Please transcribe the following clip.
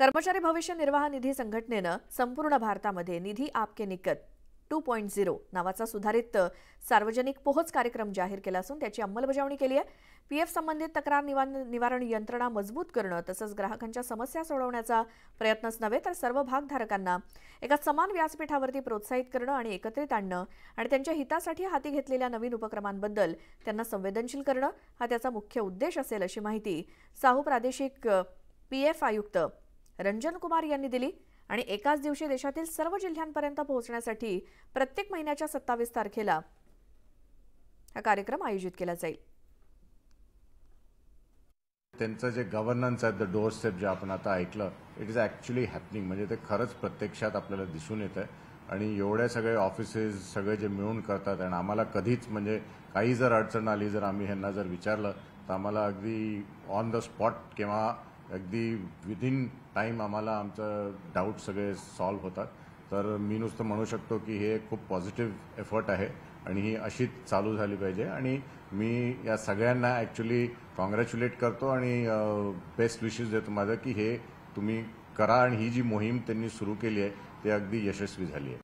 कर्मचारी भविष्य निर्वाह निधी संघटनेनं संपूर्ण भारतामध्ये निधी आपके निकट 2.0 नावाचा सुधारित सार्वजनिक पोहोच कार्यक्रम जाहीर केला असून त्याची अंमलबजावणी केली आहे। पीएफ संबंधित तक्रार निवारण यंत्रणा मजबूत करणं तसंच ग्राहकांच्या समस्या सोडवण्याचा प्रयत्नच नव्हे तर सर्व भागधारकांना एका समान व्यासपीठावरती प्रोत्साहित करणं आणि एकत्रित आणणं आणि त्यांच्या हितासाठी हाती घेतलेल्या नवीन उपक्रमांबद्दल त्यांना संवेदनशील करणं हा त्याचा मुख्य उद्देश असेल अशी माहिती साहू प्रादेशिक पीएफ आयुक्त रंजन कुमार यांनी दिली आणि एकाच दिवशी देशातील सर्व जिल्ह्यांपर्यंत पोहोचण्यासाठी प्रत्येक महिन्याच्या 27 तारखेला हा कार्यक्रम आयोजित केला जाईल। त्यांचं जे गव्हर्नन्स आहे द डोर स्टेप जे आपण आता ऐकलं इट इज ॲक्च्युली हॅपनिंग म्हणजे ते खरंच प्रत्यक्षात आपल्याला दिसून येतं आणि एवढे सगळे ऑफिसेस सगळे जे मिळून करतात आणि आम्हाला कधीच म्हणजे काही जर अडचण आली जर आम्ही ह्यांना जर विचारलं तर आम्हाला अगदी ऑन द स्पॉट किंवा अगदी विदिन टाईम आम्हाला आमचं डाऊट सगळे सॉल्व्ह होतात। तर मी नुसतं म्हणू शकतो की हे खूप पॉझिटिव्ह एफर्ट आहे आणि ही अशीच चालू झाली पाहिजे आणि मी या सगळ्यांना ॲक्च्युली कॉंग्रॅच्युलेट करतो आणि बेस्ट विशेस देतो माझं की हे तुम्ही करा आणि ही जी मोहीम त्यांनी सुरू केली आहे ती अगदी यशस्वी झाली आहे।